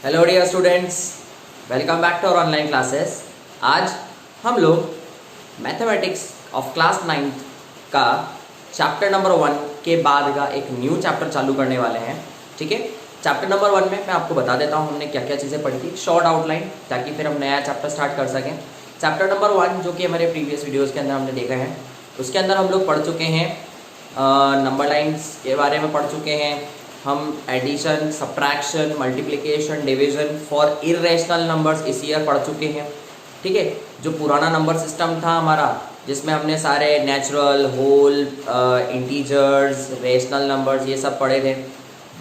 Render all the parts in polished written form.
Hello dear students, welcome back to our online classes. आज हम लोग मैथमेटिक्स ऑफ क्लास 9th का chapter number 1 के बाद का एक न्यू चैप्टर चालू करने वाले हैं। ठीक है, चैप्टर नंबर 1 में मैं आपको बता देता हूँ हमने क्या क्या चीज़ें पढ़ी थी, शॉर्ट आउटलाइन, ताकि फिर हम नया चैप्टर स्टार्ट कर सकें। चैप्टर नंबर 1 जो कि हमारे प्रीवियस वीडियोज़ के अंदर हमने देखा है, उसके अंदर हम लोग पढ़ चुके हैं नंबर लाइन्स के बारे में पढ़ चुके हैं। हम addition, subtraction, multiplication, division for irrational numbers इस ईयर पढ़ चुके हैं। ठीक है, जो पुराना नंबर सिस्टम था हमारा, जिसमें हमने सारे natural, whole, integers, rational numbers ये सब पढ़े थे,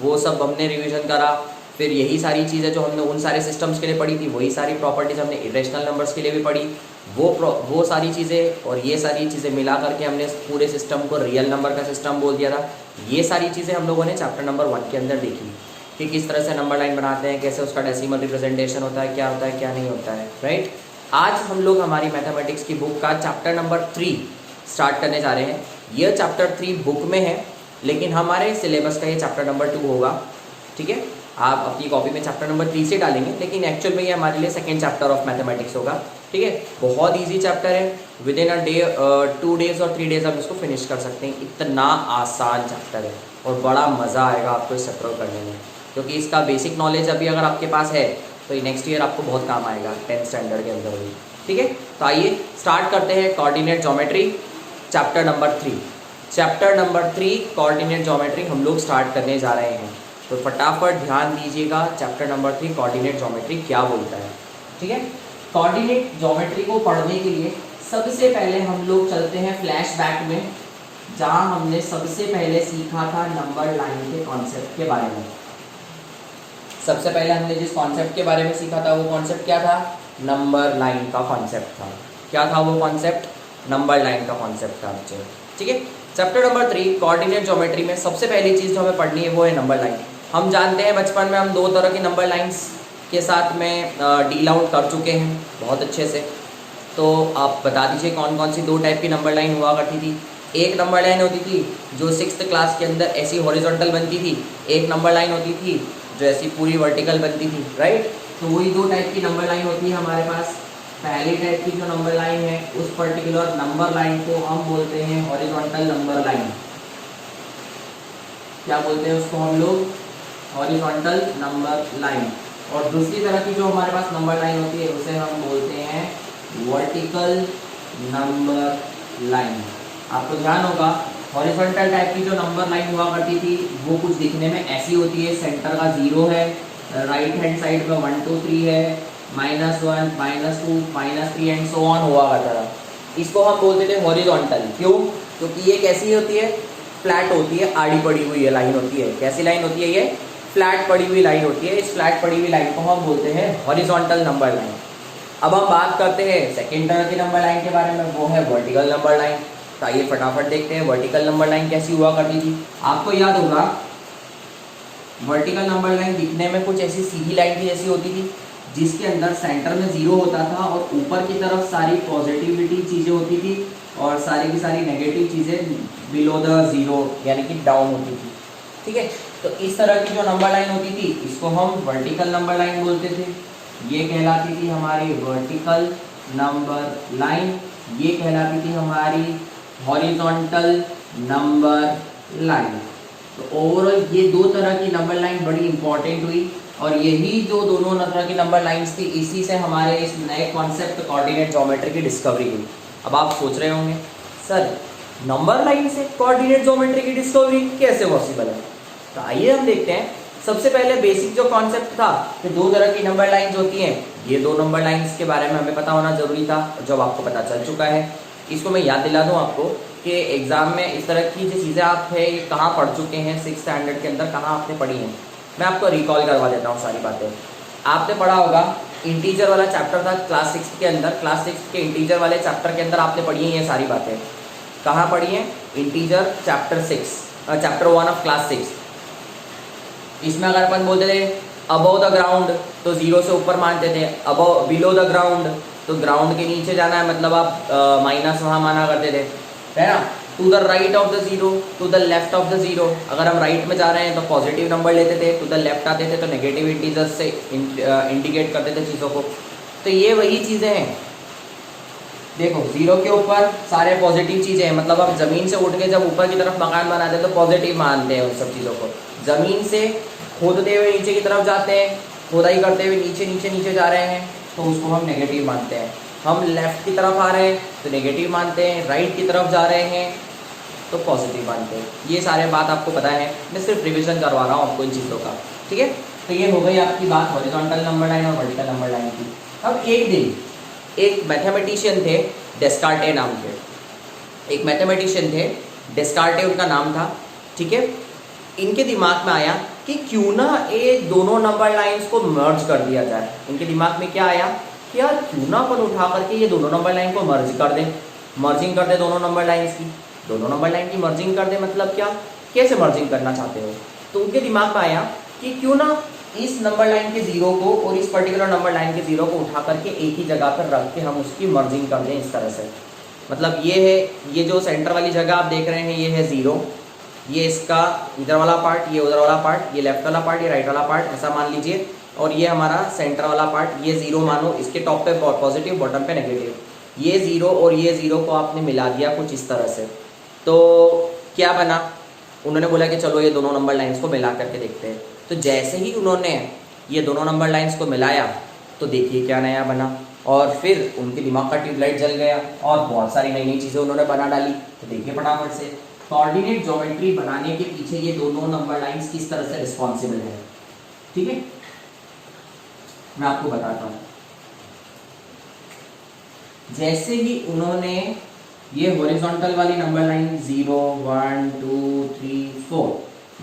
वो सब हमने रिवीजन करा। फिर यही सारी चीज़ें जो हमने उन सारे सिस्टम्स के लिए पढ़ी थी, वही सारी प्रॉपर्टीज़ हमने इरेशनल नंबर्स के लिए भी पढ़ी। वो सारी चीज़ें और ये सारी चीज़ें मिला करके हमने पूरे सिस्टम को रियल नंबर का सिस्टम बोल दिया था। ये सारी चीज़ें हम लोगों ने चैप्टर नंबर 1 के अंदर देखी कि किस तरह से नंबर लाइन बनाते हैं, कैसे उसका डेसिमल रिप्रेजेंटेशन होता है, क्या नहीं होता है। राइट, आज हम लोग हमारी मैथमेटिक्स की बुक का चैप्टर नंबर 3 स्टार्ट करने जा रहे हैं। यह चैप्टर 3 बुक में है, लेकिन हमारे सिलेबस का ये चैप्टर नंबर 2 होगा। ठीक है, आप अपनी कॉपी में चैप्टर नंबर 3 से डालेंगे, लेकिन एक्चुअल में ये हमारे लिए सेकेंड चैप्टर ऑफ मैथमेटिक्स होगा। ठीक है, बहुत इजी चैप्टर है, with in a day, 2 days और 3 days हम इसको फिनिश कर सकते हैं। इतना आसान चैप्टर है और बड़ा मज़ा आएगा आपको इस चैप्टर को करने में, क्योंकि इसका बेसिक नॉलेज अभी अगर आपके पास है तो नेक्स्ट ईयर आपको बहुत काम आएगा 10th स्टैंडर्ड के अंदर भी। ठीक है, तो आइए स्टार्ट करते हैं coordinate geometry chapter number 3। Chapter number 3 coordinate geometry हम लोग स्टार्ट करने जा रहे हैं, तो फटाफट ध्यान दीजिएगा चैप्टर नंबर 3 कोऑर्डिनेट ज्योमेट्री क्या बोलता है। ठीक है, कोऑर्डिनेट ज्योमेट्री को पढ़ने के लिए सबसे पहले हम लोग चलते हैं फ्लैशबैक में, जहां हमने सबसे पहले सीखा था नंबर लाइन के कॉन्सेप्ट के बारे में। सबसे पहले हमने जिस कॉन्सेप्ट के बारे में सीखा था, वो कॉन्सेप्ट क्या था? नंबर लाइन का कॉन्सेप्ट था। क्या था वो कॉन्सेप्ट? नंबर लाइन का कॉन्सेप्ट था बच्चे। ठीक है, चैप्टर नंबर 3 कोऑर्डिनेट ज्योमेट्री में सबसे पहली चीज़ जो हमें पढ़नी है वो है नंबर लाइन। हम जानते हैं बचपन में हम 2 तरह की नंबर लाइन्स के साथ में डील आउट कर चुके हैं बहुत अच्छे से। तो आप बता दीजिए कौन कौन सी 2 टाइप की नंबर लाइन हुआ करती थी। एक नंबर लाइन होती थी जो 6th क्लास के अंदर ऐसी हॉरिजॉन्टल बनती थी, एक नंबर लाइन होती थी जो ऐसी पूरी वर्टिकल बनती थी। राइट, तो वही 2 टाइप की नंबर लाइन होती है हमारे पास। पहली टाइप की जो नंबर लाइन है, उस पर्टिकुलर नंबर लाइन को हम बोलते हैं हॉरिजॉन्टल नंबर लाइन। क्या बोलते हैं उसको हम लोग? Horizontal number line. और दूसरी तरह की जो हमारे पास नंबर लाइन होती है, उसे हम बोलते हैं वर्टिकल नंबर लाइन। आपको ध्यान होगा, हॉरिजॉन्टल टाइप की जो नंबर लाइन हुआ करती थी, वो कुछ दिखने में ऐसी होती है। सेंटर का 0 है, राइट हैंड साइड में 1 2 3 है, -1 -2 -3 एंड सो ऑन हुआ करता था। इसको हम बोलते थे हॉरिजॉन्टल। क्यों? क्योंकि ये कैसी होती है? फ्लैट होती है, आड़ी पड़ी हुई है लाइन होती है। कैसी लाइन होती है? ये फ्लैट पड़ी हुई लाइन होती है। इस फ्लैट पड़ी हुई लाइन को हम बोलते हैं हॉरिजॉन्टल नंबर लाइन। अब हम बात करते हैं सेकेंड तरह की नंबर लाइन के बारे में, वो है वर्टिकल नंबर लाइन। तो आइए फटाफट देखते हैं वर्टिकल नंबर लाइन कैसी हुआ करती थी। आपको याद होगा, वर्टिकल नंबर लाइन दिखने में कुछ ऐसी सीधी लाइन की जैसी होती थी, जिसके अंदर सेंटर में 0 होता था और ऊपर की तरफ सारी पॉजिटिविटी चीज़ें होती थी और सारी की सारी नेगेटिव चीज़ें बिलो द 0 यानी कि डाउन होती थी। ठीक है, तो इस तरह की जो नंबर लाइन होती थी, इसको हम वर्टिकल नंबर लाइन बोलते थे। ये कहलाती थी हमारी वर्टिकल नंबर लाइन, ये कहलाती थी हमारी हॉरिजॉन्टल नंबर लाइन। तो ओवरऑल ये 2 तरह की नंबर लाइन बड़ी इंपॉर्टेंट हुई, और यही जो दोनों तरह की नंबर लाइन्स थी, इसी से हमारे इस नए कॉन्सेप्ट कोऑर्डिनेट ज्योमेट्री की डिस्कवरी हुई। अब आप सोच रहे होंगे, सर नंबर लाइन से कोऑर्डिनेट ज्योमेट्री की डिस्कवरी कैसे पॉसिबल है? तो आइए हम देखते हैं। सबसे पहले बेसिक जो कॉन्सेप्ट था कि 2 तरह की नंबर लाइन्स होती हैं, ये 2 नंबर लाइन्स के बारे में हमें पता होना जरूरी था, जब आपको पता चल चुका है। इसको मैं याद दिला दूं आपको कि एग्जाम में इस तरह की जो चीज़ें आप है ये कहाँ पढ़ चुके हैं, 6th स्टैंडर्ड के अंदर कहाँ आपने पढ़ी हैं। मैं आपको रिकॉल करवा देता हूँ सारी बातें। आपने पढ़ा होगा, इंटीजर वाला चैप्टर था क्लास 6 के अंदर। क्लास 6 के इंटीजर वाले चैप्टर के अंदर आपने पढ़ी हैं ये सारी बातें। कहाँ पढ़ी हैं? Integer chapter 6, chapter 1 of class 6। इसमें अगर अपन बोलते थे अबव द ग्राउंड, तो 0 से ऊपर मानते थे। अबव बिलो द ग्राउंड, तो ग्राउंड के नीचे जाना है, मतलब आप माइनस वहाँ माना करते थे, है ना। To the right of the zero, to the left of the zero. अगर हम राइट में जा रहे हैं तो पॉजिटिव नंबर लेते थे, टू द लेफ्ट आते थे तो नेगेटिव इंटीजर्स से इंडिकेट करते थे चीज़ों को। तो ये वही चीज़ें हैं। देखो जीरो के ऊपर सारे पॉजिटिव चीज़ें हैं, मतलब हम ज़मीन से उठ के जब ऊपर की तरफ मकान बनाते हैं तो पॉजिटिव मानते हैं उन सब चीज़ों को। ज़मीन से खोदते हुए नीचे की तरफ जाते हैं, खुदाई करते हुए नीचे नीचे नीचे जा रहे हैं तो उसको हम नेगेटिव मानते हैं। हम लेफ़्ट की तरफ आ रहे हैं तो नेगेटिव मानते हैं, राइट की तरफ जा रहे हैं तो पॉजिटिव मानते हैं। ये सारे बात आपको पता है, मैं सिर्फ रिविजन करवा रहा हूँ आपको इन चीज़ों का, ठीक है। तो ये हो गई आपकी बात हॉरिजॉन्टल नंबर लाइन और वर्टिकल नंबर लाइन की। अब एक दिन एक मैथमेटिशियन थे डेस्कार्टे नाम के, एक मैथमेटिशियन थे डेस्कार्टे उनका नाम था, ठीक है। इनके दिमाग में आया कि क्यों ना ये दोनों नंबर लाइंस को मर्ज कर दिया जाए। इनके दिमाग में क्या आया कि यार क्यों ना अपन उठा करके ये दोनों नंबर लाइन को मर्ज कर दें, मर्जिंग कर दे दोनों नंबर लाइंस की। दोनों नंबर लाइन की मर्जिंग कर दे मतलब क्या, कैसे मर्जिंग करना चाहते हो। तो उनके दिमाग में आया कि क्यों ना इस नंबर लाइन के जीरो को और इस पर्टिकुलर नंबर लाइन के जीरो को उठा करके एक ही जगह पर रख के हम उसकी मर्जिंग कर दें इस तरह से। मतलब ये है, ये जो सेंटर वाली जगह आप देख रहे हैं ये है ज़ीरो, ये इसका इधर वाला पार्ट, ये उधर वाला पार्ट, ये लेफ्ट वाला पार्ट, ये राइट वाला पार्ट, ऐसा मान लीजिए। और ये हमारा सेंटर वाला पार्ट, ये ज़ीरो मानो, इसके टॉप पे पॉजिटिव बॉटम पे नेगेटिव। ये ज़ीरो और ये ज़ीरो को आपने मिला दिया कुछ इस तरह से। तो क्या बना, उन्होंने बोला कि चलो ये दोनों नंबर लाइंस को मिला करके देखते हैं। तो जैसे ही उन्होंने ये दोनों नंबर लाइंस को मिलाया तो देखिए क्या नया बना, और फिर उनके दिमाग का ट्यूबलाइट जल गया और बहुत सारी नई नई चीज़ें उन्होंने बना डाली। तो देखिए फटाफट से, कोऑर्डिनेट ज्योमेट्री बनाने के पीछे ये दोनों नंबर लाइंस किस तरह से रिस्पॉन्सिबल है, ठीक है। मैं आपको बताता हूँ। जैसे ही उन्होंने ये हॉरिजॉन्टल वाली number line 0 1 2 3 4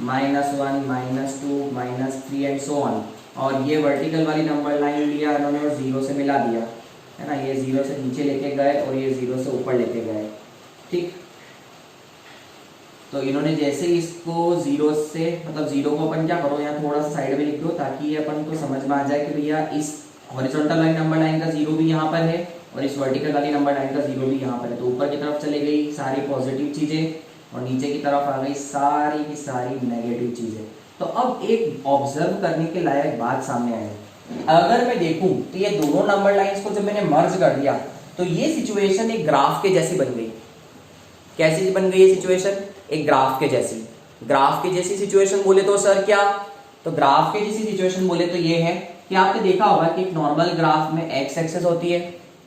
-1 -2 -3 and so on, और ये वर्टिकल वाली नंबर लाइन लिया उन्होंने और 0 से मिला दिया, है ना। ये 0 से नीचे लेके गए और ये 0 से ऊपर लेके गए, ठीक। तो इन्होंने जैसे इसको 0 से, मतलब 0 को अपन क्या करो यहाँ थोड़ा सा साइड में लिख दो ताकि अपन को समझ में आ जाए कि भैया इस हॉरिजॉन्टल वाली नंबर लाइन का 0 भी यहाँ पर है और इस वर्टिकल वाली नंबर लाइन का 0 भी यहाँ पर है। तो ऊपर की तरफ चली गई सारी पॉजिटिव चीज़ें और नीचे की तरफ आ गई सारी की सारी नेगेटिव चीज़ें। तो अब एक ऑब्जर्व करने के लायक बात सामने आई, अगर मैं देखूं तो ये दोनों नंबर लाइंस को जब मैंने मर्ज कर दिया तो ये सिचुएशन एक ग्राफ के जैसी बन गई। कैसी बन गई ये सिचुएशन, एक ग्राफ के जैसी। ग्राफ के जैसी सिचुएशन बोले तो सर क्या, तो ग्राफ के जैसी सिचुएशन बोले तो ये है कि आपने देखा होगा कि एक नॉर्मल ग्राफ में एक्स एक्सिस होती है,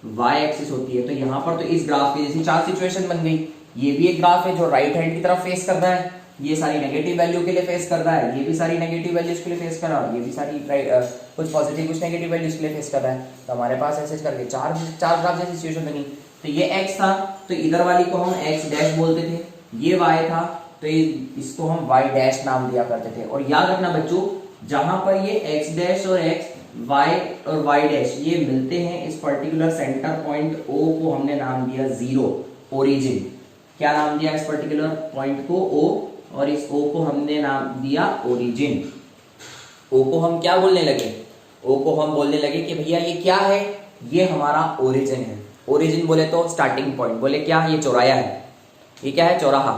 वाई एक्सिस होती है। तो यहाँ पर तो इस ग्राफ की जैसी चार सिचुएशन बन गई। ये भी एक ग्राफ है जो राइट हैंड की तरफ फेस कर रहा है, ये सारी नेगेटिव वैल्यू के लिए फेस कर रहा है, ये भी सारी नेगेटिव वैल्यूज के लिए फेस कर रहा है, ये भी सारी कुछ पॉजिटिव कुछ नेगेटिव वैल्यूज के लिए फेस कर रहा है। तो हमारे पास ऐसे करके चार ग्राफ जैसी सिचुएशन बनी। तो ये x था तो इधर वाली को हम x डैश बोलते थे, ये y था तो इसको हम y डैश नाम दिया करते थे। और याद रखना बच्चों, जहां पर ये x डैश और x, y और y डैश ये मिलते हैं, इस पर्टिकुलर सेंटर पॉइंट O को हमने नाम दिया 0, ओरिजिन। क्या नाम दिया इस पर्टिकुलर पॉइंट को, O, और इस O को हमने नाम दिया ओरिजिन। O को हम क्या बोलने लगे, O को हम बोलने लगे कि भैया ये क्या है, ये हमारा ओरिजिन है। ओरिजिन बोले तो स्टार्टिंग पॉइंट, बोले क्या, ये चौराया है। ये क्या है, चौराहा।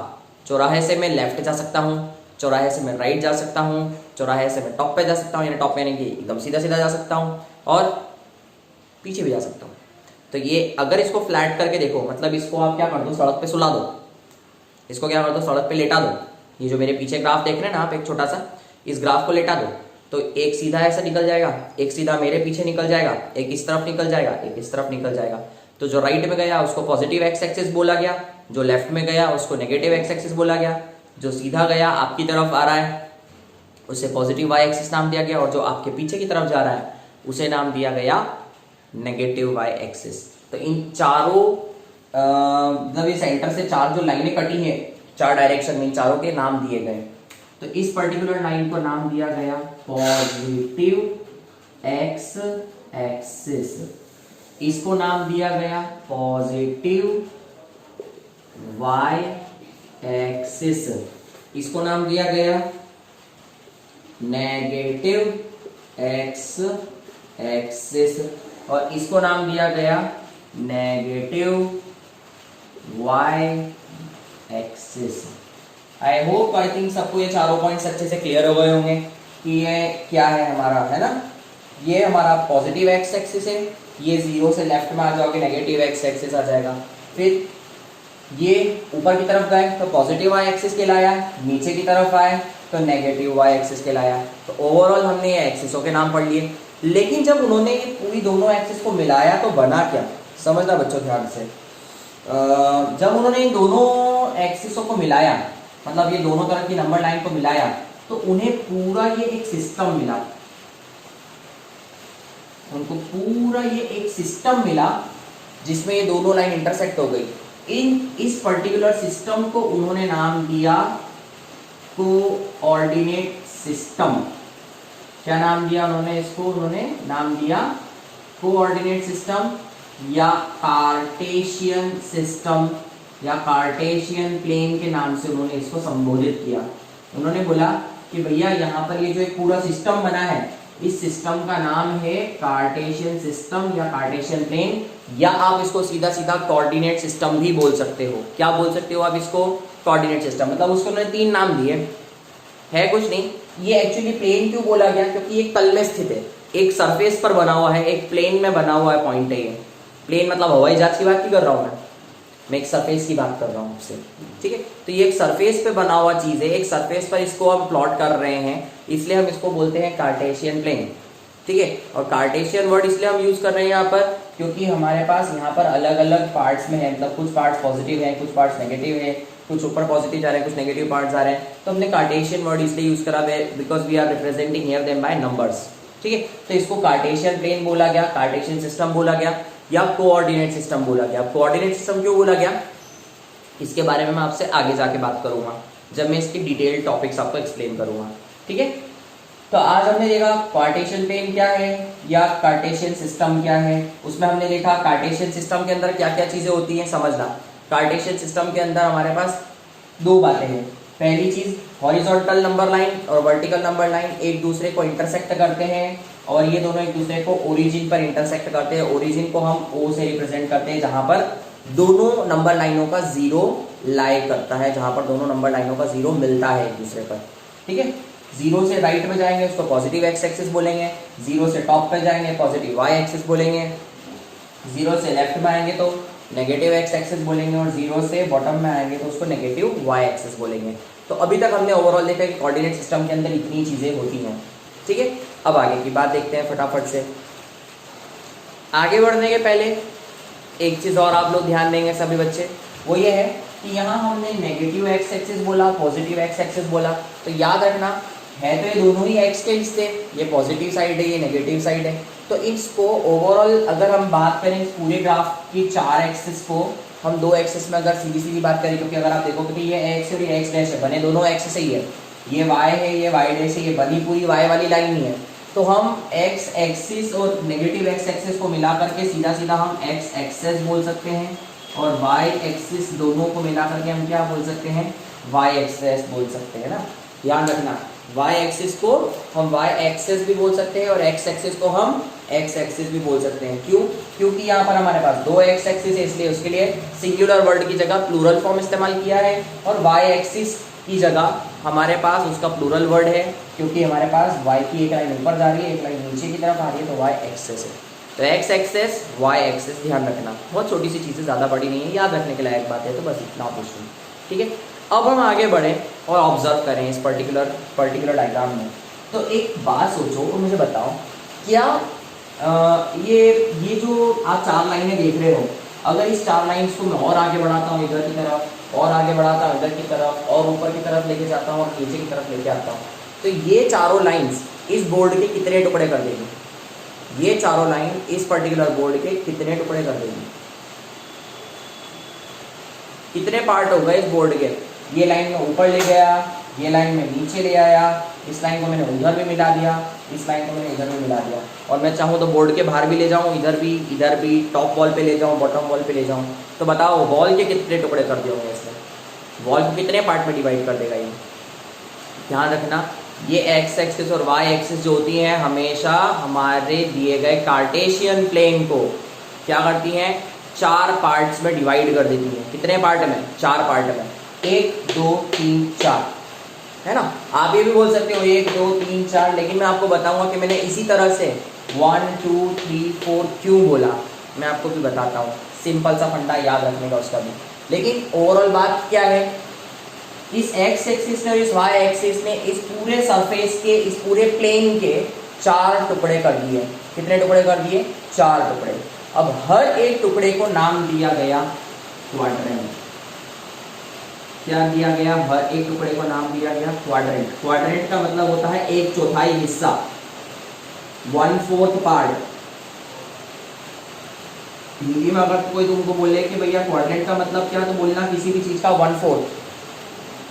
चौराहे से मैं लेफ्ट जा सकता हूँ, चौराहे से मैं राइट जा सकता हूँ, चौराहे से मैं टॉप पे जा सकता हूँ, यानी टॉप पे यानी कि एकदम सीधा सीधा जा सकता हूँ, और पीछे भी जा सकता हूँ। तो ये अगर इसको फ्लैट करके देखो, मतलब इसको आप क्या कर दो, सड़क पे सुला दो, इसको क्या कर दो, सड़क पे लेटा दो। ये जो मेरे पीछे ग्राफ देख रहे हैं ना आप, एक छोटा सा, इस ग्राफ को लेटा दो तो एक सीधा ऐसा निकल जाएगा, एक सीधा मेरे पीछे निकल जाएगा, एक इस तरफ निकल जाएगा, एक इस तरफ निकल जाएगा। तो जो राइट में गया उसको पॉजिटिव एक्स एक्सिस बोला गया, जो लेफ्ट में गया उसको नेगेटिव एक्स एक्सिस बोला गया, जो सीधा गया आपकी तरफ आ रहा है उसे पॉजिटिव वाई एक्सिस नाम दिया गया, और जो आपके पीछे की तरफ जा रहा है उसे नाम दिया गया नेगेटिव वाई एक्सिस। तो इन चारों मतलब ये सेंटर से चार जो लाइनें कटी हैं चार डायरेक्शन में, इन चारों के नाम दिए गए। तो इस पर्टिकुलर लाइन को नाम दिया गया पॉजिटिव एक्स एक्सिस, इसको नाम दिया गया पॉजिटिव वाई एक्सिस, इसको नाम दिया गया नेगेटिव एक्स एक्सिस, और इसको नाम दिया गया negative y axis. I hope I think सबको ये चारों पॉइंट्स अच्छे से क्लियर हो गए होंगे कि ये क्या है हमारा, है ना। ये हमारा पॉजिटिव एक्स एक्सिस है, ये जीरो से लेफ्ट में आ जाओगे नेगेटिव एक्स एक्सिस आ जाएगा। फिर ये ऊपर की तरफ गए तो पॉजिटिव वाई एक्सिस कहलाया, नीचे की तरफ आए तो नेगेटिव वाई एक्सिस कहलाया। तो ओवरऑल हमने ये एक्सिसों के नाम पढ़ लिए। लेकिन जब उन्होंने ये पूरी दोनों एक्सिस को मिलाया तो बना क्या, समझना बच्चों ध्यान से। जब उन्होंने इन दोनों एक्सिसों को मिलाया, मतलब ये दोनों तरफ की नंबर लाइन को मिलाया, तो उन्हें पूरा ये एक सिस्टम मिला, उनको पूरा ये एक सिस्टम मिला जिसमें ये दोनों लाइन इंटरसेक्ट हो गई। इस पर्टिकुलर सिस्टम को उन्होंने नाम दिया कोऑर्डिनेट सिस्टम। क्या नाम दिया उन्होंने इसको? उन्होंने नाम दिया कोऑर्डिनेट सिस्टम या कार्टेशियन सिस्टम या कार्टेशियन प्लेन के नाम से उन्होंने इसको संबोधित किया। उन्होंने बोला कि भैया यहाँ पर ये जो एक पूरा सिस्टम बना है, इस सिस्टम का नाम है कार्टेशियन सिस्टम या कार्टेशियन प्लेन, या आप इसको सीधा सीधा कोऑर्डिनेट सिस्टम भी बोल सकते हो। क्या बोल सकते हो आप इसको? Coordinate system. मतलब उसको उन्होंने 3 नाम दिए, है कुछ नहीं। ये एक्चुअली प्लेन क्यों बोला गया? क्योंकि एक तल में स्थित है, एक सरफेस पर बना हुआ है, एक प्लेन में बना हुआ है पॉइंट है ये। प्लेन मतलब हवाई जहाज की बात नहीं कर रहा हूँ मैं एक सरफेस की बात कर रहा हूँ आपसे, ठीक है। तो ये एक सरफेस पे बना हुआ चीज है, एक सरफेस पर इसको हम प्लॉट कर रहे हैं, इसलिए हम इसको बोलते हैं कार्टेशियन प्लेन, ठीक है। और कार्टेशियन वर्ड इसलिए हम यूज कर रहे हैं यहाँ पर क्योंकि हमारे पास यहाँ पर अलग अलग पार्ट्स में है, मतलब कुछ पार्ट्स पॉजिटिव है, कुछ पार्ट्स नेगेटिव है, कुछ ऊपर पॉजिटिव जा रहे हैं, कुछ नेगेटिव पार्ट्स आ रहे हैं। तो हमने कार्टेशियन वर्ड इसलिए यूज करा है because we are representing here them by numbers, ठीक है। तो इसको कार्टेशियन प्लेन बोला गया, कार्टेशियन सिस्टम बोला गया या कोऑर्डिनेट सिस्टम बोला गया। कोऑर्डिनेट सिस्टम क्यों बोला गया इसके बारे में मैं आपसे आगे जाके बात करूंगा, जब मैं इसकी डिटेल टॉपिक्स आपको एक्सप्लेन करूंगा, ठीक है। तो आज हमने देखा कार्टेशियन प्लेन क्या है या कार्टेशियन सिस्टम क्या है। उसमें हमने देखा कार्टेशियन सिस्टम के अंदर क्या क्या चीजें होती हैं, समझना। कार्टेशियन सिस्टम के अंदर हमारे पास 2 बातें हैं। पहली चीज, हॉरिजॉन्टल नंबर लाइन और वर्टिकल नंबर लाइन एक दूसरे को इंटरसेक्ट करते हैं और ये दोनों एक दूसरे को ओरिजिन पर इंटरसेक्ट करते हैं। ओरिजिन को हम O से रिप्रेजेंट करते हैं, जहां पर दोनों नंबर लाइनों का 0 लाई करता है, जहां पर दोनों नंबर लाइनों का 0 मिलता है एक दूसरे पर, ठीक है। 0 से राइट में जाएंगे उसको पॉजिटिव एक्स एक्सिस बोलेंगे, 0 से टॉप पे जाएंगे पॉजिटिव वाई एक्सिस बोलेंगे, 0 से लेफ्ट में आएंगे तो नेगेटिव एक्स एक्सिस बोलेंगे और 0 से बॉटम में आएंगे तो उसको नेगेटिव वाई एक्सिस बोलेंगे। तो अभी तक हमने ओवरऑल देखा कि कोऑर्डिनेट सिस्टम के अंदर इतनी चीजें होती हैं, ठीक है। अब आगे की बात देखते हैं फटाफट से। आगे बढ़ने के पहले एक चीज और आप लोग ध्यान देंगे सभी बच्चे, वो ये है कि यहाँ हमने नेगेटिव एक्स एक्सिस बोला, पॉजिटिव एक्स एक्सिस बोला, तो याद रखना है तो ये दोनों ही एक्स के हिस्से, ये पॉजिटिव साइड है, ये नेगेटिव साइड है। तो इसको ओवरऑल अगर हम बात करें इस पूरे ग्राफ की 4 एक्सिस को, हम 2 एक्सिस में अगर सीधी सीधी बात करें, क्योंकि अगर आप देखोगे तो ये एक्स और ये एक्स डैश है, बने दोनों एक्स से ही है, ये वाई है, ये वाई डैश है, ये बनी पूरी वाई वाली लाइन ही है। तो हम एक्स एक्सिस और नेगेटिव एक्स एक्सिस को मिला करके सीधा सीधा हम एक्स एक्सेस बोल सकते हैं और वाई एक्सिस दोनों को मिला करके हम क्या बोल सकते हैं? वाई एक्सेस बोल सकते हैं ना। ध्यान रखना, वाई एक्सिस को हम वाई एक्सेस भी बोल सकते हैं और एक्स एक्सिस को हम एक्स एक्सिस भी बोल सकते हैं। क्यों? क्योंकि यहाँ पर हमारे पास 2 एक्स एक्सिस है, इसलिए उसके लिए सिंगुलर वर्ड की जगह प्लूरल फॉर्म इस्तेमाल किया है और वाई एक्सिस की जगह हमारे पास उसका प्लूरल वर्ड है, क्योंकि हमारे पास y की एक लाइन ऊपर जा रही है, एक लाइन नीचे की तरफ आ रही है, तो y एक्सेस है। तो x एक्सेस y एक्सेस, ध्यान रखना, बहुत छोटी सी चीज़ें, ज़्यादा बड़ी नहीं है, याद रखने के लायक बात है, तो बस इतना पूछ लूँ, ठीक है। अब हम आगे बढ़ें और ऑब्जर्व करें इस पर्टिकुलर डायग्राम में। तो एक बात सोचो और मुझे बताओ, क्या ये जो आप 4 लाइनें देख रहे हो, अगर इस 4 लाइन्स को मैं और आगे बढ़ाता हूँ इधर की तरफ, और आगे बढ़ाता हूँ इधर की तरफ, और ऊपर की तरफ लेके जाता हूँ और नीचे की तरफ लेके आता हूँ, तो ये चारों लाइंस इस बोर्ड के कितने टुकड़े कर देंगी? ये चारों लाइन इस पर्टिकुलर बोर्ड के कितने टुकड़े कर देंगी? कितने पार्ट हो गए इस बोर्ड के? ये लाइन में ऊपर ले गया, ये लाइन में नीचे ले आया, इस लाइन को मैंने उधर भी मिला दिया, इस लाइन को मैंने इधर भी मिला दिया, और मैं चाहूँ तो बोर्ड के बाहर भी ले जाऊँ, इधर भी, टॉप वॉल पे ले जाऊँ, बॉटम वॉल पे ले जाऊँ। तो बताओ वॉल के कितने टुकड़े कर दिए होंगे इसने? वॉल को कितने पार्ट में डिवाइड कर देगा ये? ध्यान रखना, ये एक्स एक्सिस और वाई एक्सिस जो होती हैं हमेशा हमारे दिए गए कार्टेशियन प्लेन को क्या करती हैं? 4 पार्ट्स में डिवाइड कर देती हैं। कितने पार्ट में? 4 पार्ट में। 1 2 3 4, है ना। आप ये भी बोल सकते हो 1 2 3 4, लेकिन मैं आपको बताऊंगा कि मैंने इसी तरह से 1 2 3 4 क्यों बोला, मैं आपको भी बताता हूँ। सिंपल सा फंडा याद रखने का उसका भी। लेकिन ओवरऑल बात क्या है, इस एक्स एक्सिस ने और इस वाई एक्सिस ने इस पूरे सरफेस के, इस पूरे प्लेन के 4 टुकड़े कर दिए। कितने टुकड़े कर दिए? 4 टुकड़े। अब हर एक टुकड़े को नाम दिया गया क्वाड्रेंट। क्या दिया गया? हर एक टुकड़े को नाम दिया गया क्वाड्रेंट। क्वाड्रेंट का मतलब होता है 1/4 हिस्सा, 1/4 पार्ट। हिंदी में अगर कोई तुमको बोले कि भैया क्वाड्रेंट का मतलब क्या, तो बोलना किसी भी चीज का 1/4,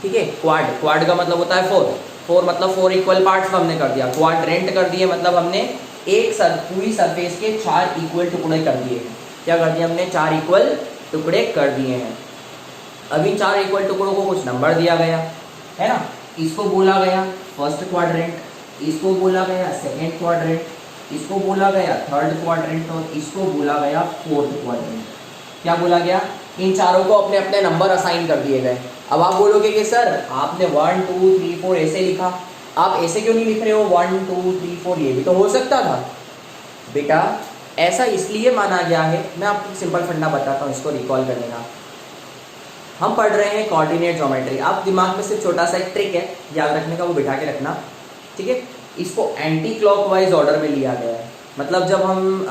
ठीक है। क्वाड का मतलब होता है 4, 4 मतलब 4 इक्वल पार्ट्स हमने कर दिया। क्वाड्रेंट कर दिए मतलब हमने पूरी सरफेस के 4 इक्वल टुकड़े कर दिए। क्या कर दिया हमने? 4 इक्वल टुकड़े कर दिए हैं। अब इन 4 इक्वल टुकड़ों को कुछ नंबर दिया गया, है ना। इसको बोला गया फर्स्ट क्वाड्रेंट, इसको बोला गया सेकेंड क्वाड्रेंट, इसको बोला गया थर्ड क्वाड्रेंट और इसको बोला गया फोर्थ क्वाड्रेंट। क्या बोला गया? इन चारों को अपने अपने नंबर असाइन कर दिए गए। अब आप बोलोगे कि सर आपने 1 2 3 4 ऐसे लिखा, आप ऐसे क्यों नहीं लिख रहे हो 1 2 3 4? ये भी तो हो सकता था बेटा। ऐसा इसलिए माना गया है, मैं आपको सिंपल फंडा बताता हूँ इसको रिकॉल करने का। हम पढ़ रहे हैं कोऑर्डिनेट ज्योमेट्री। आप दिमाग में सिर्फ छोटा सा एक ट्रिक है याद रखने का, वो बिठा के रखना, ठीक है। इसको एंटी क्लॉकवाइज ऑर्डर में लिया गया है। मतलब जब हम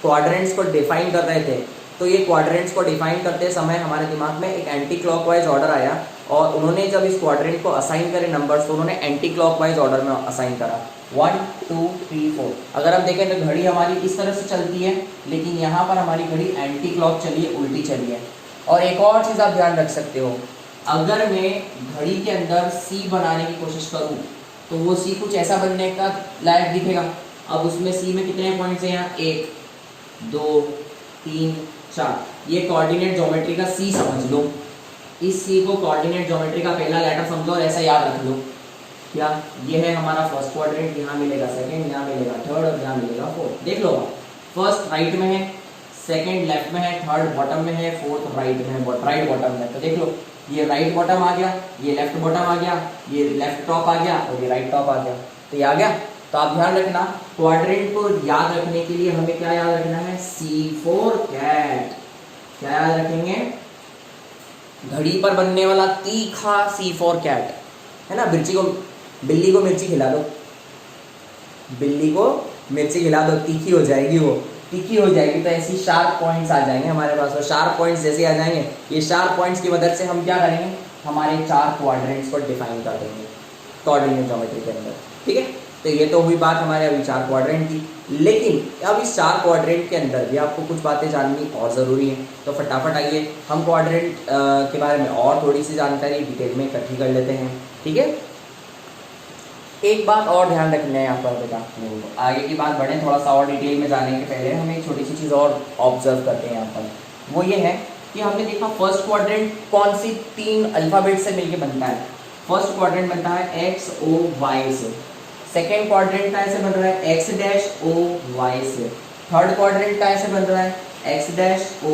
क्वाड्रेंट्स को डिफाइन कर रहे थे, तो ये क्वाड्रेंट्स को डिफाइन करते समय हमारे दिमाग में एक एंटी क्लॉकवाइज ऑर्डर आया, और उन्होंने जब इस क्वाड्रेंट को असाइन करे नंबर्स, तो उन्होंने एंटी क्लॉकवाइज ऑर्डर में असाइन करा 1 2 3 4। अगर हम देखें तो घड़ी हमारी इस तरह से चलती है, लेकिन यहाँ पर हमारी घड़ी एंटी क्लॉक चली है, उल्टी चली है। और एक और चीज़ आप ध्यान रख सकते हो, अगर मैं घड़ी के अंदर सी बनाने की कोशिश करूँ तो वो सी कुछ ऐसा बनने का लायक दिखेगा। अब उसमें सी में कितने पॉइंट्स हैं? यहाँ 1 2 3 4। ये कोऑर्डिनेट ज्योमेट्री का सी समझ लो। इस सी को कोऑर्डिनेट ज्योमेट्री का पहला लेटर समझो और ऐसा याद रख लो। क्या ये है हमारा फर्स्ट क्वाड्रेंट, यहाँ मिलेगा सेकंड, यहाँ मिलेगा थर्ड और यहाँ मिलेगा फोर्थ। देख लो, फर्स्ट राइट में है, सेकंड लेफ्ट में है, थर्ड बॉटम में है, फोर्थ राइट में है, राइट बॉटम में। तो देख लो, ये राइट बॉटम आ गया, ये लेफ्ट बॉटम आ गया, ये लेफ्ट टॉप आ गया और ये राइट टॉप आ गया। तो ये आ गया। तो आप ध्यान रखना, क्वाड्रेंट को याद रखने के लिए हमें क्या याद रखना है? C4 cat. क्या याद रखेंगे? घड़ी पर बनने वाला तीखा C4 कैट, है ना। बिल्ली को मिर्ची खिला दो, बिल्ली को मिर्ची खिला दो, तीखी हो जाएगी, वो तीखी हो जाएगी। तो ऐसी शार्प पॉइंट्स आ जाएंगे हमारे पास, और शार्प पॉइंट्स जैसे आ जाएंगे, ये शार्प पॉइंट्स की मदद से हम क्या करेंगे? हमारे 4 क्वाड्रेंट्स को डिफाइन कर देंगे कोऑर्डिनेट ज्योमेट्री के अंदर, ठीक है। तो ये तो हुई बात हमारे अभी 4 क्वाड्रेंट की। लेकिन अब इस 4 क्वाड्रेंट के अंदर भी आपको कुछ बातें जाननी और ज़रूरी है। तो फटाफट आइए हम क्वाड्रेंट के बारे में और थोड़ी सी जानकारी डिटेल में इकट्ठी कर लेते हैं, ठीक है। एक बात और ध्यान रखना है यहाँ पर बेटा, आगे की बात बढ़े थोड़ा सा और डिटेल में जाने के पहले हम एक छोटी सी चीज़ और ऑब्जर्व करते हैं यहाँ पर। वो ये है कि हमने देखा फर्स्ट क्वाड्रेंट कौन सी 3 अल्फ़ाबेट से मिलके बनता है। फर्स्ट क्वाड्रेंट बनता है X O Y से, सेकेंड क्वाड्रेंट का ऐसे बन रहा है X डैश O Y से, थर्ड क्वाड्रेंट का ऐसे बन रहा है X dash O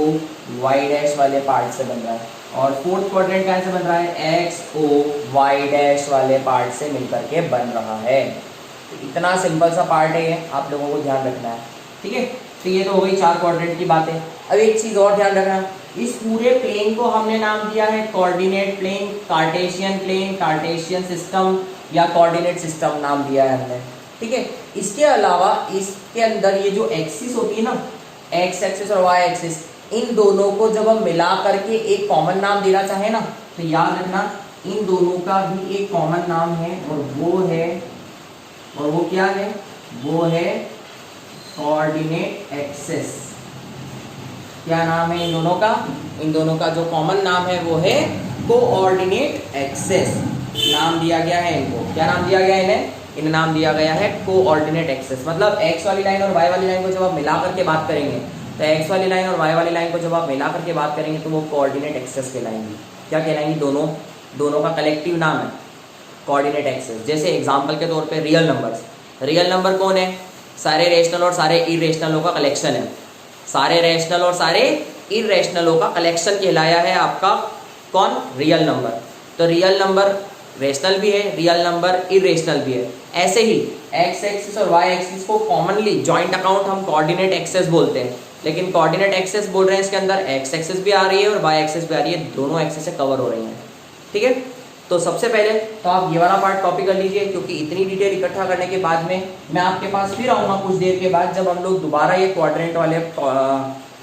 Y dash वाले पार्ट से बन रहा है, और फोर्थ क्वाड्रेंट का ऐसे बन रहा है X O Y डैश वाले पार्ट से मिलकर के बन रहा है। तो इतना सिंपल सा पार्ट है ये, आप लोगों को ध्यान रखना है, ठीक है। तो ये तो हो गई 4 क्वाड्रेंट की बातें। अब एक चीज़ और ध्यान रखना, इस पूरे प्लेन को हमने नाम दिया है कोऑर्डिनेट प्लेन, कार्टेशियन सिस्टम या कोऑर्डिनेट सिस्टम नाम दिया है हमने, ठीक है। इसके अलावा इसके अंदर ये जो एक्सिस होती है ना, एक्स एक्सिस और वाई एक्सिस, इन दोनों को जब हम मिला करके एक कॉमन नाम देना चाहे ना, तो याद रखना इन दोनों का भी एक कॉमन नाम है, और वो क्या है? वो है कोऑर्डिनेट एक्सिस। क्या नाम है इन दोनों का? इन दोनों का जो कॉमन नाम है वो है कोऑर्डिनेट एक्सिस। नाम दिया गया है इनको, क्या नाम दिया गया है इन्हें? इन्हें नाम दिया गया है कोऑर्डिनेट एक्सिस। मतलब एक्स वाली लाइन और वाई वाली लाइन को जब आप मिला करके बात करेंगे, तो एक्स वाली लाइन और वाई वाली लाइन को जब आप मिला करके बात करेंगे तो वो कोऑर्डिनेट एक्सिस कहलाएंगी। क्या कहलाएंगी? दोनों का कलेक्टिव नाम है कोऑर्डिनेट एक्सिस। जैसे एग्जांपल के तौर पे रियल नंबर्स, रियल नंबर कौन है? सारे रेशनल और सारे इरेशनलों का कलेक्शन है। सारे रेशनल और सारे इरेशनलों का कलेक्शन कहलाया है आपका कौन? Real number. तो रियल नंबर रेशनल भी है, रियल नंबर इरेशनल भी है। ऐसे ही एक्स एक्सिस और वाई एक्सिस को कॉमनली जॉइंट अकाउंट हम कोऑर्डिनेट एक्सेस बोलते हैं, लेकिन कोऑर्डिनेट एक्सेस बोल रहे हैं इसके अंदर एक्स एक्सिस भी आ रही है और वाई एक्सिस भी आ रही है, दोनों एक्सिस से कवर हो रही हैं। ठीक है, तो सबसे पहले तो आप ये वाला पार्ट कॉपी कर लीजिए, क्योंकि इतनी डिटेल इकट्ठा करने के बाद में मैं आपके पास फिर आऊँगा कुछ देर के बाद, जब हम लोग दोबारा ये क्वाड्रेंट वाले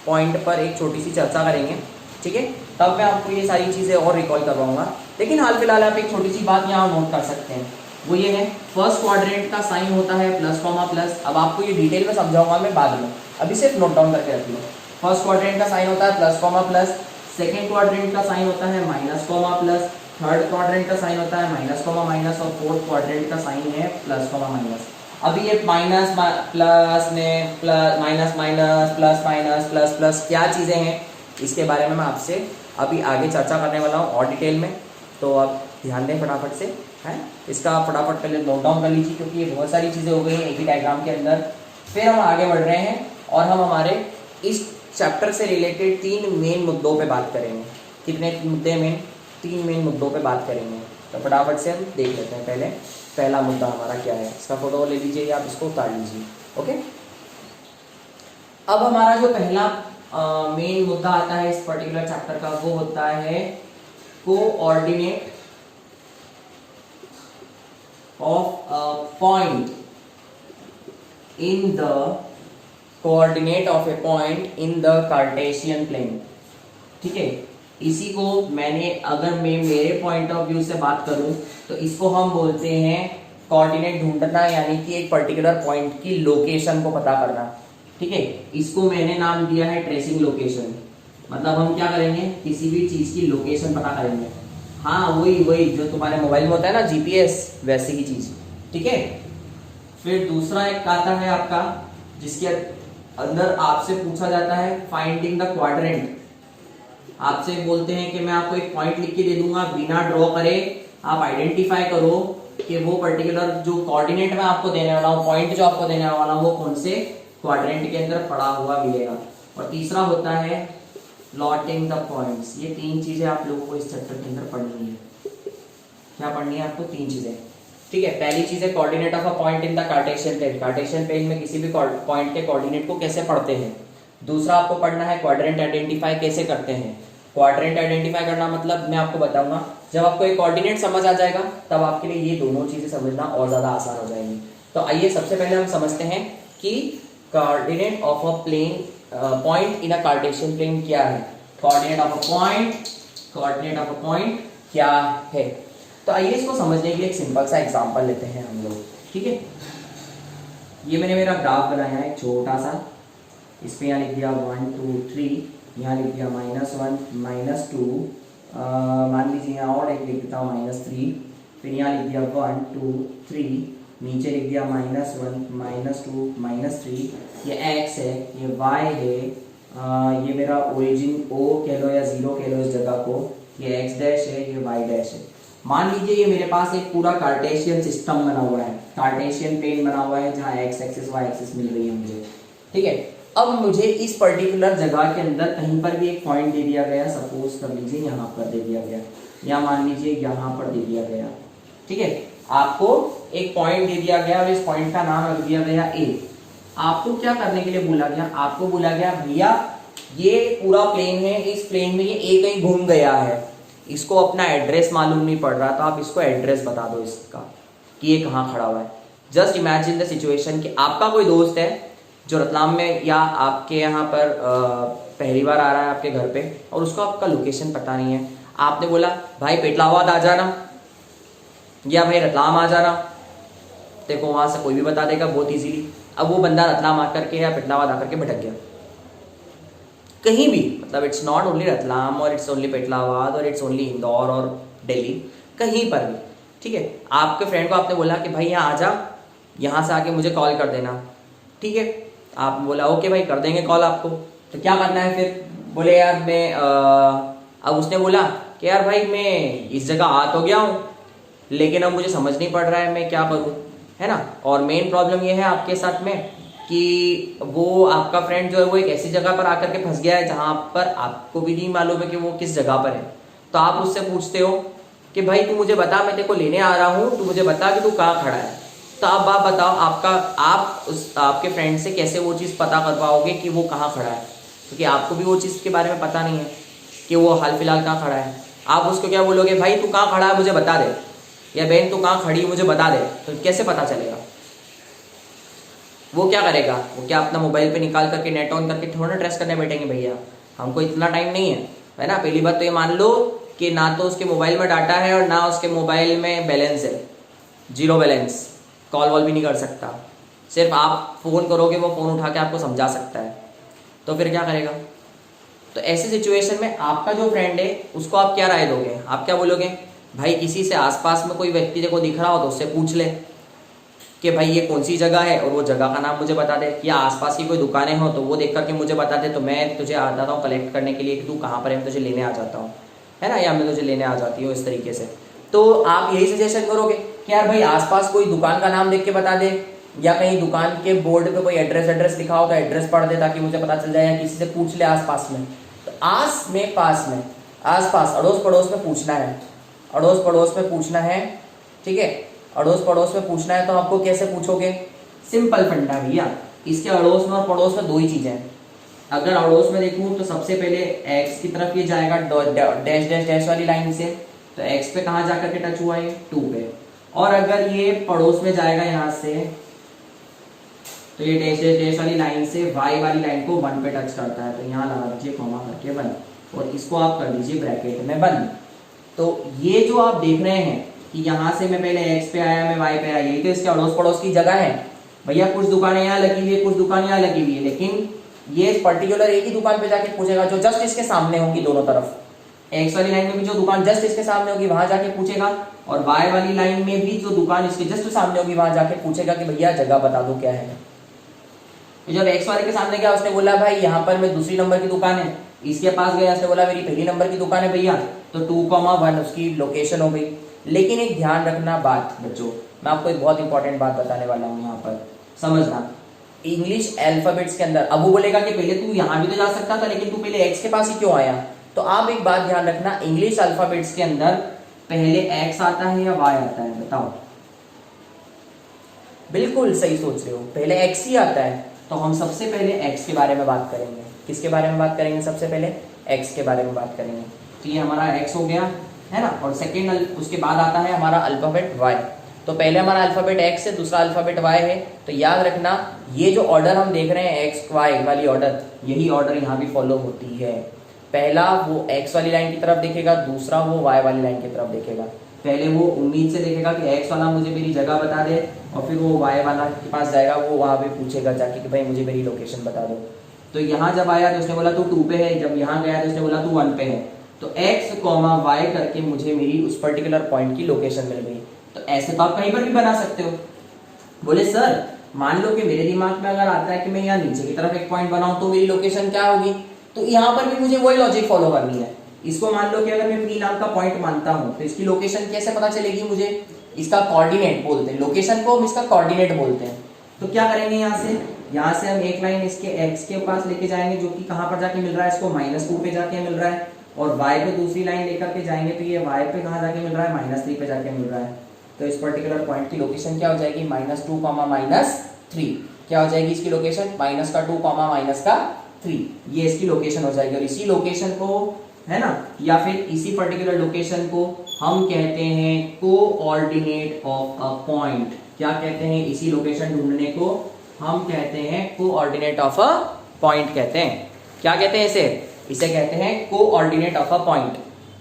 पॉइंट पर एक छोटी सी चर्चा करेंगे। ठीक है, तब मैं आपको ये सारी चीज़ें और रिकॉल करवाऊंगा। लेकिन हाल फिलहाल आप एक छोटी सी बात यहाँ नोट कर सकते हैं, वो ये है फर्स्ट क्वाड्रेंट का साइन होता है प्लस कॉमा प्लस। अब आपको ये डिटेल में समझाऊंगा मैं बाद में, अभी सिर्फ नोट डाउन करके रखिए। फर्स्ट क्वाड्रेंट का साइन होता है plus comma plus, second quadrant का साइन होता है minus comma plus, third quadrant का साइन होता है माइनस कॉमा माइनस, और फोर्थ क्वाड्रेंट का साइन है प्लस कॉमा माइनस। अभी ये माइनस प्लस में plus minus minus plus minus plus plus क्या चीज़ें हैं, इसके बारे में मैं आपसे अभी आगे चर्चा करने वाला हूँ और डिटेल में। तो आप ध्यान दें फटाफट से, है इसका फटाफट पहले नोट डाउन कर लीजिए, क्योंकि ये बहुत सारी चीज़ें हो गई हैं एक ही डायग्राम के अंदर। फिर हम आगे बढ़ रहे हैं और हम हमारे इस चैप्टर से रिलेटेड 3 मेन मुद्दों पे बात करेंगे। कितने मुद्दे में? 3 मेन मुद्दों पे बात करेंगे। तो फटाफट से हम देख लेते हैं। पहले पहला मुद्दा हमारा क्या है, इसका फोटो ले लीजिए या आप इसको उतार लीजिए। ओके, अब हमारा जो पहला मेन मुद्दा आता है इस पर्टिकुलर चैप्टर का, वो होता है coordinate of a point in the coordinate of a point in the Cartesian plane. ठीक है, इसी को मैंने अगर मैं मेरे पॉइंट ऑफ व्यू से बात करूं तो इसको हम बोलते हैं कोऑर्डिनेट ढूंढना, यानी कि एक पर्टिकुलर पॉइंट की लोकेशन को पता करना। ठीक है, इसको मैंने नाम दिया है ट्रेसिंग लोकेशन। मतलब हम क्या करेंगे, किसी भी चीज की लोकेशन पता करेंगे। हाँ, वही जो तुम्हारे मोबाइल में होता है ना जीपीएस, वैसे ही चीज। ठीक है, फिर दूसरा एक आता है आपका, जिसके अंदर आपसे पूछा जाता है फाइंडिंग द क्वाड्रेंट। आपसे बोलते हैं कि मैं आपको एक पॉइंट लिख के दे दूंगा, बिना ड्रॉ करे आप आइडेंटिफाई करो कि वो पर्टिकुलर जो कोऑर्डिनेट में आपको देने वाला हूँ, पॉइंट जो आपको देने वाला हूँ, वो कौन से क्वाड्रेंट के अंदर पड़ा हुआ मिलेगा। और तीसरा होता है प्लॉटिंग द पॉइंट्स। ये 3 चीजें आप लोगों को इस चैप्टर के अंदर पढ़नी है। क्या पढ़नी है आपको? 3 चीजें। ठीक है, पहली चीज है coordinate of a point in the Cartesian plane. Cartesian plane में किसी भी पॉइंट के कोऑर्डिनेट को कैसे पढ़ते हैं। दूसरा आपको पढ़ना है क्वाड्रेंट आइडेंटिफाई कैसे करते हैं। क्वाड्रेंट आइडेंटिफाई करना मतलब मैं आपको बताऊंगा, जब आपको एक कोऑर्डिनेट समझ आ जाएगा तब आपके लिए ये दोनों चीजें समझना और ज्यादा आसान हो जाएंगी। तो आइए सबसे पहले हम समझते हैं कि coordinate of a plane point in a Cartesian plane क्या है। कोऑर्डिनेट ऑफ अ पॉइंट क्या है। तो आइए इसको समझने के लिए एक सिंपल सा एग्जांपल लेते हैं हम लोग। ठीक है, ये मैंने मेरा ग्राफ बनाया है छोटा सा, इस पे यहाँ लिख दिया 1 2 3, यहाँ लिख दिया -1 -2, मान लीजिए यहाँ और एक लिख देता हूँ -3, फिर यहाँ लिख दिया 1 2 3, नीचे लिख दिया -1 -2 -3। ये x है, ये y है, ये मेरा ओरिजिन O कह लो या 0 कह लो इस जगह को, ये x डैश है, ये y डैश है। मान लीजिए ये मेरे पास एक पूरा कार्टेशियन सिस्टम बना हुआ है, कार्टेशियन प्लेन बना हुआ है, जहाँ x एक्सिस y एक्सिस मिल रही है मुझे। ठीक है, अब मुझे इस पर्टिकुलर जगह के अंदर कहीं पर भी एक पॉइंट दे दिया गया, सपोज कर लीजिए यहाँ पर दे दिया गया, या मान लीजिए यहाँ पर दे दिया गया। ठीक है, आपको एक पॉइंट दे दिया गया और इस पॉइंट का नाम रख दिया गया A। आपको क्या करने के लिए बोला गया? आपको बोला गया भैया ये पूरा प्लेन है, इस प्लेन में ये A कहीं घूम गया है, इसको अपना एड्रेस मालूम नहीं पड़ रहा, तो आप इसको एड्रेस बता दो इसका कि ये कहाँ खड़ा हुआ है। जस्ट इमेजिन द सिचुएशन कि आपका कोई दोस्त है जो रतलाम में या आपके यहाँ पर पहली बार आ रहा है आपके घर पे, और उसको आपका लोकेशन पता नहीं है। आपने बोला भाई पेटलाबाद आ जाना या भाई रतलाम आ जाना, देखो वहाँ से कोई भी बता देगा बहुत इजीली। अब वो बंदा रतलाम आकर के या पेटलाबाद आकर के भटक गया कहीं भी, मतलब इट्स नॉट ओनली रतलाम और इट्स ओनली पेटलाबाद और इट्स ओनली इंदौर और दिल्ली, कहीं पर भी। ठीक है, आपके फ्रेंड को आपने बोला कि भाई यहाँ आ जा, यहाँ से आके मुझे कॉल कर देना। ठीक है, आप बोला ओके भाई कर देंगे कॉल आपको। तो क्या करना है फिर? बोले यार मैं अब उसने बोला कि यार भाई मैं इस जगह आ तो गया हूँ, लेकिन अब मुझे समझ नहीं पड़ रहा है मैं क्या करूँ, है ना। और मेन प्रॉब्लम ये है आपके साथ में कि वो आपका फ्रेंड जो है वो एक ऐसी जगह पर आकर के फंस गया है जहाँ पर आपको भी नहीं मालूम है कि वो किस जगह पर है। तो आप उससे पूछते हो कि भाई तू मुझे बता, मैं तेरे को लेने आ रहा हूँ, तू मुझे बता कि तू कहाँ खड़ा है। तो अब आप बताओ, आप उस आपके फ्रेंड से कैसे वो चीज़ पता कर पाओगे कि वो कहाँ खड़ा है, क्योंकि आपको भी वो चीज़ के बारे में पता नहीं है कि वो हाल फिलहाल कहाँ खड़ा है। आप उसको क्या बोलोगे, भाई तू कहाँ खड़ा है मुझे बता दे, या बहन तू कहाँ खड़ी मुझे बता दे, तो कैसे पता चलेगा? वो क्या करेगा? वो क्या अपना मोबाइल पे निकाल करके नेट ऑन करके थोड़ा ट्रेस करने बैठेंगे? भैया हमको इतना टाइम नहीं है ना। पहली बात तो ये मान लो कि ना तो उसके मोबाइल में डाटा है और ना उसके मोबाइल में बैलेंस है, जीरो बैलेंस, कॉल वॉल भी नहीं कर सकता। सिर्फ आप फ़ोन करोगे वो फ़ोन उठा के आपको समझा सकता है, तो फिर क्या करेगा? तो ऐसी सिचुएशन में आपका जो फ्रेंड है उसको आप क्या राय दोगे? आप क्या बोलोगे, भाई किसी से आसपास में कोई व्यक्ति को दिख रहा हो तो उससे पूछ ले कि भाई ये कौन सी जगह है और वो जगह का नाम मुझे बता दे, या आसपास की कोई दुकानें हो तो वो देख करके मुझे बता दे, तो मैं तुझे आ जाता हूँ कलेक्ट करने के लिए कि तू कहाँ पर है, मैं तुझे लेने आ जाता हूँ, है ना, या मैं तुझे लेने आ जाती हूँ, इस तरीके से। तो आप यही सजेशन करोगे कि यार भाई आसपास कोई दुकान का नाम देख के बता दे, या कहीं दुकान के बोर्ड पे कोई एड्रेस लिखा हो तो एड्रेस पढ़ दे ताकि मुझे पता चल जाए, या किसी से पूछ ले आसपास में। तो आसपास अड़ोस पड़ोस में पूछना है, अड़ोस पड़ोस में पूछना है, ठीक है। अड़ोस पड़ोस में पूछना है तो आपको कैसे पूछोगे? सिंपल फंडा भैया, इसके अड़ोस में और पड़ोस में दो ही चीजें हैं। अगर अड़ोस में देखूं तो सबसे पहले एक्स की तरफ ये जाएगा डैश डैश डैश वाली लाइन से, तो एक्स पे कहाँ जाकर के टच हुआ है? 2 पे। और अगर ये पड़ोस में जाएगा यहाँ से, तो ये डैश डैश डैश वाली लाइन से वाई वाली लाइन को 1 पे टच करता है, तो यहाँ लगा दीजिए कॉमा करके 1, और इसको आप कर दीजिए ब्रैकेट में 1। तो ये जो आप देख रहे हैं कि यहाँ से मैं पहले x पे आया, मैं y पे आया, यही तो इसके अड़ोस पड़ोस की जगह है। भैया कुछ दुकानें यहाँ लगी हुई है, कुछ दुकान यहाँ लगी हुई है, लेकिन ये पर्टिकुलर एक ही दुकान पे जाके पूछेगा जो जस्ट इसके सामने होगी दोनों तरफ। x वाली लाइन में भी जो दुकान जस्ट इसके सामने होगी वहां जाके पूछेगा, और y वाली लाइन में भी जो दुकान इसके जस्ट सामने होगी वहां जाके पूछेगा कि भैया जगह बता दो क्या है। तो जब x वाले के सामने गया, उसने बोला भाई यहाँ पर मैं दूसरी नंबर की दुकान है, इसके पास गया, उसने बोला मेरी पहली नंबर की दुकान है भैया, तो 2,1 उसकी लोकेशन हो गई। लेकिन एक ध्यान रखना बात बच्चों, मैं आपको एक बहुत इंपॉर्टेंट बात बताने वाला हूँ यहाँ पर, समझना। इंग्लिश अल्फाबेट्स के अंदर अब वो बोलेगा कि पहले तू यहाँ भी तो जा सकता था, लेकिन तू पहले एक्स के पास ही क्यों आया? तो आप एक बात ध्यान रखना, इंग्लिश अल्फाबेट्स के अंदर पहले एक्स आता है या वाई आता है? बताओ। बिल्कुल सही सोच रहे हो, पहले एक्स ही आता है। तो हम सबसे पहले एक्स के बारे में बात करेंगे। किसके बारे में बात करेंगे? सबसे पहले एक्स के बारे में बात करेंगे। तो ये हमारा एक्स हो गया, है ना, और सेकेंड उसके बाद आता है हमारा अल्फाबेट वाई। तो पहले हमारा अल्फाबेट एक्स है, दूसरा अल्फाबेट वाई है। तो याद रखना ये जो ऑर्डर हम देख रहे हैं एक्स वाई वाली ऑर्डर, यही ऑर्डर यहाँ भी फॉलो होती है। पहला वो एक्स वाली लाइन की तरफ देखेगा, दूसरा वो वाई वाली लाइन की तरफ देखेगा। पहले वो उम्मीद से देखेगा कि एक्स वाला मुझे मेरी जगह बता दे, और फिर वो वाई वाला के पास जाएगा, वो वहाँ पे पूछेगा जाके कि भाई मुझे मेरी लोकेशन बता दो। तो यहाँ जब आया तो उसने बोला तू 2 पे है, जब यहाँ गया तो उसने बोला तू 1 पे है। तो x, y करके मुझे मेरी उस पर्टिकुलर पॉइंट की लोकेशन मिल गई। तो ऐसे तो आप कहीं पर भी बना सकते हो। बोले सर मान लो कि मेरे दिमाग में अगर आता है कि मैं यहाँ नीचे की तरफ एक पॉइंट बनाऊं तो मेरी लोकेशन क्या होगी? तो यहाँ पर भी मुझे वही लॉजिक फॉलो करनी है। इसको मान लो कि अगर मैं P नाम का पॉइंट मानता हूँ तो इसकी लोकेशन कैसे पता चलेगी मुझे? इसका कोऑर्डिनेट बोलते हैं, लोकेशन को हम इसका कोऑर्डिनेट बोलते हैं। तो क्या करेंगे, यहाँ से हम एक लाइन इसके x के पास लेके जाएंगे, जो कि कहाँ पर जाके मिल रहा है, इसको -2 पे जाके मिल रहा है, और y पे दूसरी लाइन लेकर के जाएंगे तो ये y पे कहाँ जाके मिल रहा है, -3 पे जाके मिल रहा है। तो इस पर्टिकुलर पॉइंट की लोकेशन क्या हो जाएगी? -2, -3। क्या हो जाएगी इसकी लोकेशन? -2, -3। ये इसकी लोकेशन हो जाएगी। और इसी लोकेशन को, है ना, या फिर इसी पर्टिकुलर लोकेशन को हम कहते हैं कोऑर्डिनेट ऑफ अ पॉइंट। क्या कहते हैं? इसी लोकेशन ढूंढने को हम कहते हैं कोऑर्डिनेट ऑफ अ पॉइंट कहते हैं। क्या कहते हैं इसे कहते हैं कोऑर्डिनेट ऑफ अ पॉइंट,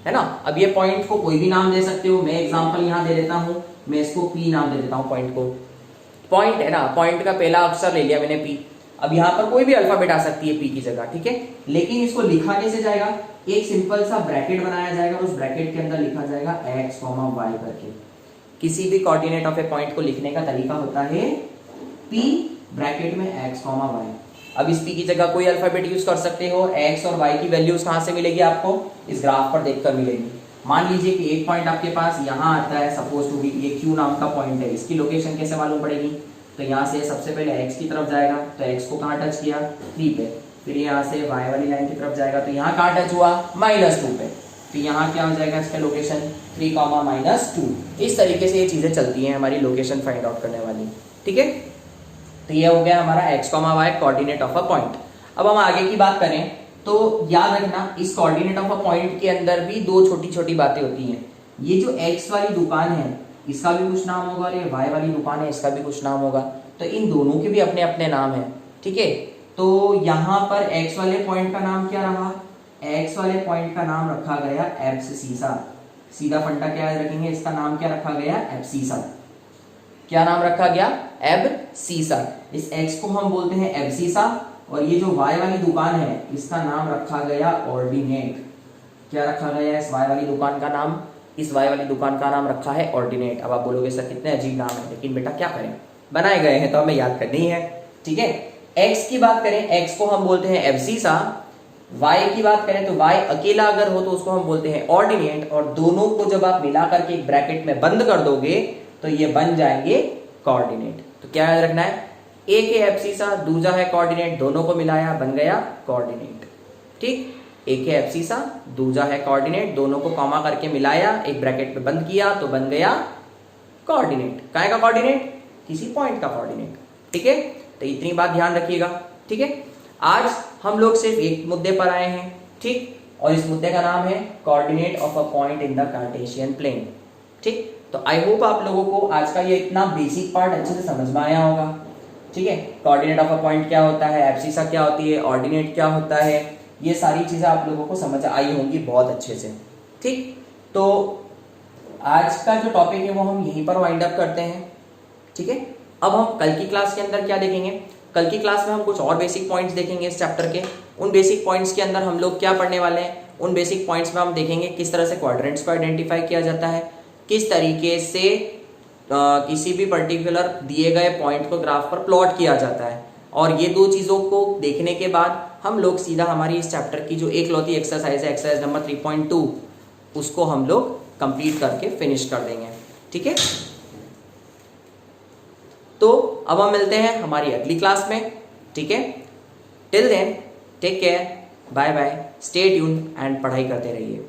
है ना। अब ये पॉइंट को कोई भी नाम दे सकते हो, मैं एग्जांपल यहाँ दे देता हूँ, मैं इसको P नाम दे देता हूँ पॉइंट को। पॉइंट है ना, पॉइंट का पहला अक्षर ले लिया मैंने P। अब यहाँ पर कोई भी अल्फाबेट आ सकती है P की जगह, ठीक है। लेकिन इसको लिखा कैसे जाएगा? एक सिंपल सा ब्रैकेट बनाया जाएगा, उस ब्रैकेट के अंदर लिखा जाएगा x, y करके। किसी भी कोऑर्डिनेट ऑफ ए पॉइंट को लिखने का तरीका होता है P ब्रैकेट में x, y। अब इस P की जगह कोई अल्फाबेट यूज कर सकते हो। x और y की वैल्यूज कहाँ से मिलेगी आपको? इस ग्राफ पर देखकर मिलेगी। मान लीजिए कि एक पॉइंट आपके पास यहाँ आता है, सपोज टू बी ये Q नाम का पॉइंट है। इसकी लोकेशन कैसे मालूम पड़ेगी? तो यहाँ से सबसे पहले x की तरफ जाएगा, तो x को कहाँ टच किया? 3 पे। फिर यहाँ से y वाली लाइन की तरफ जाएगा, तो यहाँ कहाँ टच हुआ? -2 पे। तो यहाँ क्या हो जाएगा इसका लोकेशन 3, -2। इस तरीके से ये चीज़ें चलती हैं हमारी लोकेशन फाइंड आउट करने वाली। ठीक है, तो ये हो गया हमारा x, y coordinate of a point. अब हम आगे की बात करें तो याद रखना इस कोऑर्डिनेट ऑफ अ पॉइंट के अंदर भी दो छोटी छोटी बातें होती हैं। ये जो x वाली दुकान है इसका भी कुछ नाम होगा और ये y वाली दुकान है इसका भी कुछ नाम होगा, तो इन दोनों के भी अपने अपने नाम है। ठीक है, तो यहाँ पर x वाले पॉइंट का नाम क्या रहा, x वाले पॉइंट का नाम रखा गया एब्सिसा। सीधा फंडा क्या याद रखेंगे, इसका नाम क्या रखा गया, एब्सिसा। क्या नाम रखा गया, एब्सिसा। इस x को हम बोलते हैं एब्सिसा और ये जो y वाली दुकान है इसका नाम रखा गया ऑर्डिनेट। क्या रखा गया इस y वाली दुकान का नाम, इस y वाली दुकान का नाम रखा है ऑर्डिनेट। अब आप बोलोगे सर कितने अजीब नाम है, लेकिन बेटा क्या करें, बनाए गए हैं तो हमें याद करनी ही है। ठीक है, x की बात करें, x को हम बोलते हैं एब्सिसा। y की बात करें तो y अकेला अगर हो तो उसको हम बोलते हैं ऑर्डिनेट, और दोनों को जब आप मिला करके एक ब्रैकेट में बंद कर दोगे तो ये बन जाएंगे कोऑर्डिनेट। तो क्या याद रखना है, एक है एब्सिसा, दूसरा है कोऑर्डिनेट, दोनों को मिलाया बन गया कोऑर्डिनेट। ठीक, एक है एब्सिसा, दूसरा है कोऑर्डिनेट, दोनों को कॉमा करके मिलाया एक ब्रैकेट में बंद किया तो बन गया कोऑर्डिनेट। काहे का कोऑर्डिनेट, किसी पॉइंट का कोऑर्डिनेट। ठीक है, तो इतनी बात ध्यान रखिएगा। ठीक है, आज हम लोग सिर्फ एक मुद्दे पर आए हैं। ठीक, और इस मुद्दे का नाम है coordinate of a point in the Cartesian plane. ठीक, तो आई होप आप लोगों को आज का ये इतना बेसिक पार्ट अच्छे से समझ में आया होगा। ठीक है, कोऑर्डिनेट ऑफ अ पॉइंट क्या होता है, एब्सिसा क्या होती है, ऑर्डिनेट क्या होता है, ये सारी चीजें आप लोगों को समझ आई होंगी बहुत अच्छे से। ठीक, तो आज का जो टॉपिक है वो हम यहीं पर वाइंड अप करते हैं। ठीक है, अब हम कल की क्लास के अंदर क्या देखेंगे, कल की क्लास में हम कुछ और बेसिक पॉइंट्स देखेंगे इस चैप्टर के। उन बेसिक पॉइंट्स के अंदर हम लोग क्या पढ़ने वाले हैं, उन बेसिक पॉइंट्स में हम देखेंगे किस तरह से क्वाड्रेंट्स को आइडेंटिफाई किया जाता है, किस तरीके से किसी भी पर्टिकुलर दिए गए पॉइंट को ग्राफ पर प्लॉट किया जाता है। और ये दो चीज़ों को देखने के बाद हम लोग सीधा हमारी इस चैप्टर की जो एकलौती एक्सरसाइज है, एक्सरसाइज नंबर 3.2, उसको हम लोग कंप्लीट करके फिनिश कर देंगे। ठीक है, तो अब हम मिलते हैं हमारी अगली क्लास में। ठीक है, till then take care, bye bye, stay tuned and पढ़ाई करते रहिए।